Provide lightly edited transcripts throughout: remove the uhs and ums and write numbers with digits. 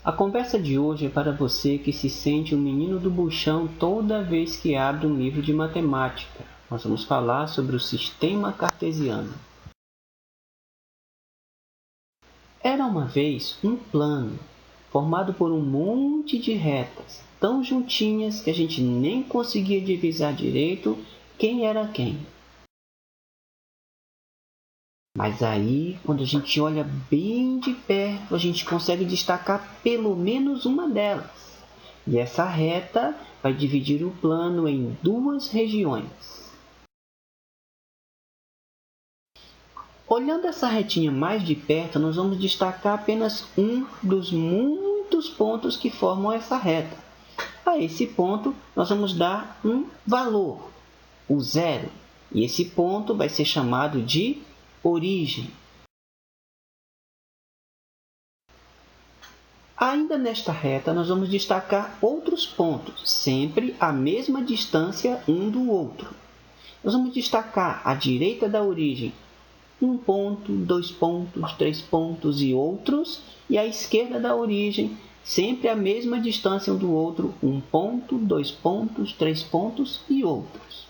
A conversa de hoje é para você que se sente um menino do buchão toda vez que abre um livro de matemática. Nós vamos falar sobre o sistema cartesiano. Era uma vez um plano, formado por um monte de retas, tão juntinhas que a gente nem conseguia divisar direito quem era quem. Mas aí, quando a gente olha bem de perto, a gente consegue destacar pelo menos uma delas. E essa reta vai dividir o plano em duas regiões. Olhando essa retinha mais de perto, nós vamos destacar apenas um dos muitos pontos que formam essa reta. A esse ponto, nós vamos dar um valor, o zero. E esse ponto vai ser chamado de origem. Ainda nesta reta, nós vamos destacar outros pontos, sempre à mesma distância um do outro. Nós vamos destacar à direita da origem um ponto, 2 pontos, 3 pontos e outros, e à esquerda da origem, sempre à mesma distância um do outro, um ponto, 2 pontos, 3 pontos e outros.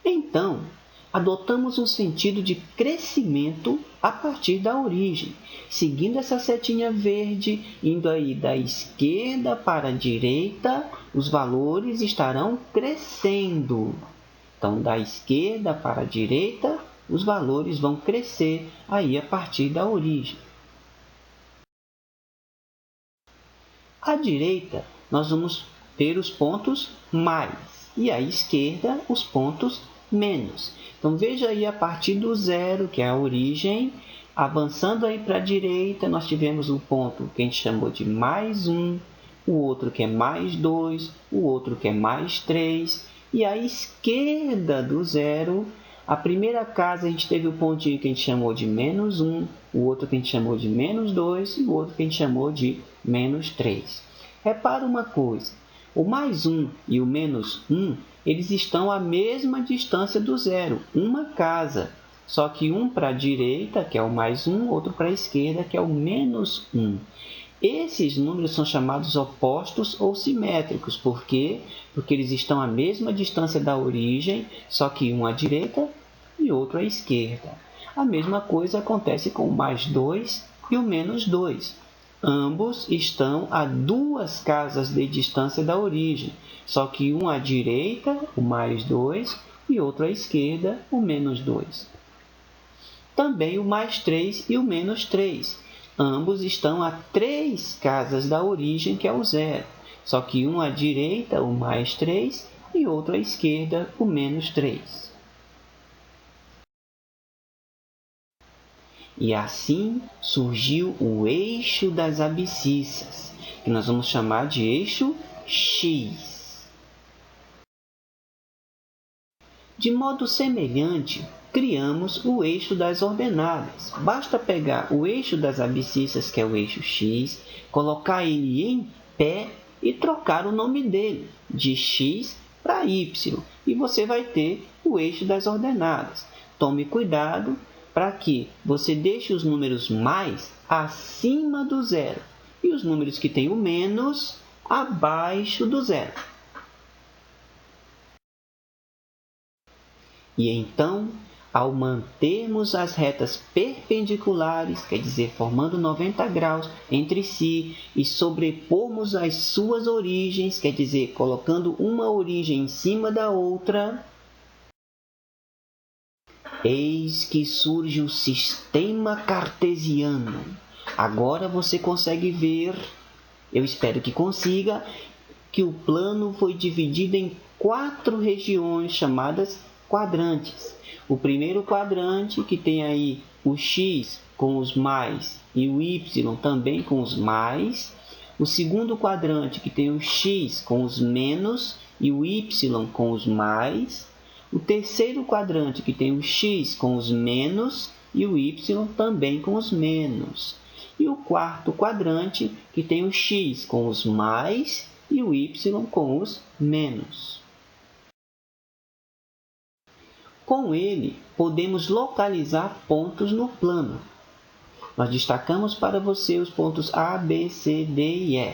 Então, adotamos um sentido de crescimento a partir da origem, seguindo essa setinha verde, indo aí da esquerda para a direita, os valores estarão crescendo. Então, da esquerda para a direita, os valores vão crescer aí a partir da origem. À direita, nós vamos ter os pontos mais e à esquerda os pontos menos. Então, veja aí a partir do zero, que é a origem, avançando aí para a direita, nós tivemos um ponto que a gente chamou de mais 1, o outro que é mais 2, o outro que é mais 3, e à esquerda do zero, a primeira casa a gente teve o pontinho que a gente chamou de menos 1, o outro que a gente chamou de menos 2 e o outro que a gente chamou de menos 3. Repara uma coisa, o mais 1 e o menos 1, eles estão à mesma distância do zero, uma casa. Só que um para a direita, que é o mais 1, outro para a esquerda, que é o menos 1. Esses números são chamados opostos ou simétricos. Por quê? Porque eles estão à mesma distância da origem, só que um à direita e outro à esquerda. A mesma coisa acontece com o mais 2 e o menos 2. Ambos estão a 2 casas de distância da origem, só que um à direita, o mais 2, e outro à esquerda, o menos 2. Também o mais 3 e o menos 3. Ambos estão a 3 casas da origem, que é o zero, só que um à direita, o mais 3, e outro à esquerda, o menos 3. E assim surgiu o eixo das abscissas, que nós vamos chamar de eixo X. De modo semelhante, criamos o eixo das ordenadas. Basta pegar o eixo das abscissas, que é o eixo X, colocar ele em pé e trocar o nome dele de X para Y. E você vai ter o eixo das ordenadas. Tome cuidado para que você deixe os números mais acima do zero e os números que têm o menos abaixo do zero. E então, ao mantermos as retas perpendiculares, quer dizer, formando 90 graus entre si, e sobrepormos as suas origens, quer dizer, colocando uma origem em cima da outra, eis que surge o sistema cartesiano. Agora você consegue ver, eu espero que consiga, que o plano foi dividido em 4 regiões chamadas quadrantes. O primeiro quadrante, que tem aí o X com os mais e o Y também com os mais. O segundo quadrante, que tem o X com os menos e o Y com os mais. O terceiro quadrante, que tem o X com os menos e o Y também com os menos. E o quarto quadrante, que tem o X com os mais e o Y com os menos. Com ele, podemos localizar pontos no plano. nós destacamos para você os pontos A, B, C, D e E.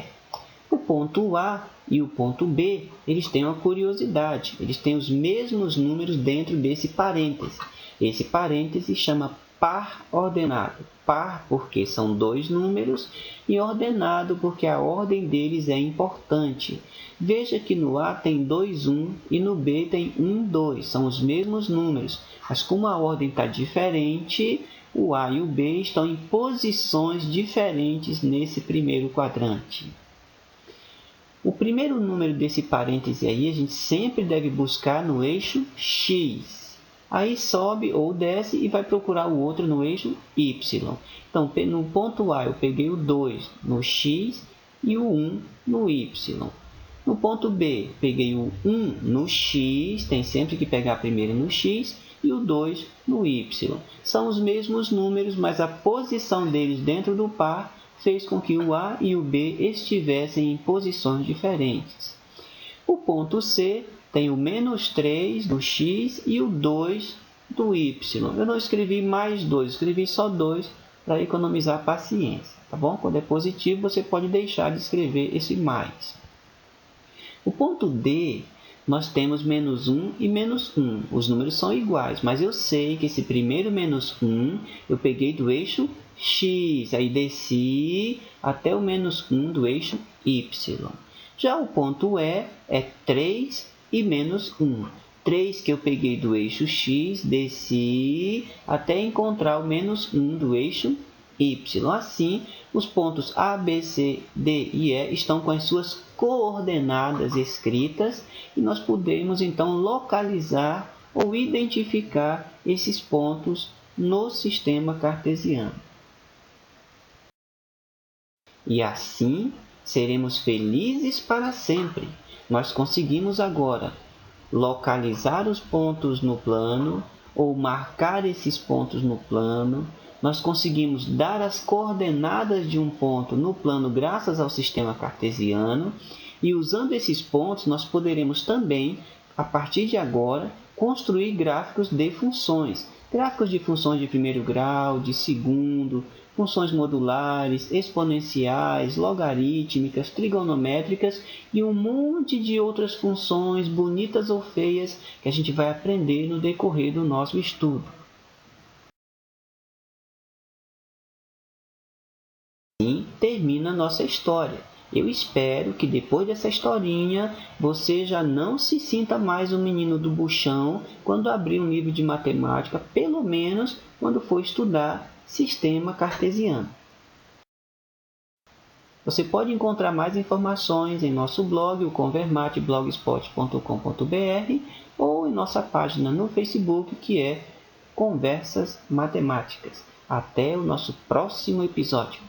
O ponto A e o ponto B, eles têm uma curiosidade, eles têm os mesmos números dentro desse parêntese. Esse parêntese chama par ordenado. Par porque são dois números e ordenado porque a ordem deles é importante. Veja que no A tem 2, 1 e no B tem 1, 2. São os mesmos números, mas como a ordem está diferente, o A e o B estão em posições diferentes nesse primeiro quadrante. O primeiro número desse parêntese aí, a gente sempre deve buscar no eixo X. Aí sobe ou desce e vai procurar o outro no eixo Y. Então, no ponto A, eu peguei o 2 no X e o 1 no Y. No ponto B, peguei o 1 no X, tem sempre que pegar primeiro no X, e o 2 no Y. São os mesmos números, mas a posição deles dentro do par fez com que o A e o B estivessem em posições diferentes. O ponto C tem o menos 3 do X e o 2 do Y. Eu não escrevi mais 2, escrevi só 2 para economizar paciência. Tá bom? Quando é positivo, você pode deixar de escrever esse mais. O ponto D, nós temos menos 1 e menos 1. Os números são iguais, mas eu sei que esse primeiro menos 1 eu peguei do eixo X, aí desci até o menos 1 do eixo Y. Já o ponto E é 3 e menos 1. 3 que eu peguei do eixo X, desci até encontrar o menos 1 do eixo Y. Assim, os pontos A, B, C, D e E estão com as suas coordenadas escritas e nós podemos então localizar ou identificar esses pontos no sistema cartesiano. E assim, seremos felizes para sempre. Nós conseguimos agora localizar os pontos no plano ou marcar esses pontos no plano. Nós conseguimos dar as coordenadas de um ponto no plano graças ao sistema cartesiano. E usando esses pontos, nós poderemos também, a partir de agora, construir gráficos de funções. Gráficos de funções de primeiro grau, de segundo, funções modulares, exponenciais, logarítmicas, trigonométricas e um monte de outras funções, bonitas ou feias, que a gente vai aprender no decorrer do nosso estudo. Assim termina a nossa história. Eu espero que depois dessa historinha você já não se sinta mais um menino do buchão quando abrir um livro de matemática, pelo menos quando for estudar sistema cartesiano. Você pode encontrar mais informações em nosso blog, o convermatblogspot.com.br, ou em nossa página no Facebook, que é Conversas Matemáticas. Até o nosso próximo episódio.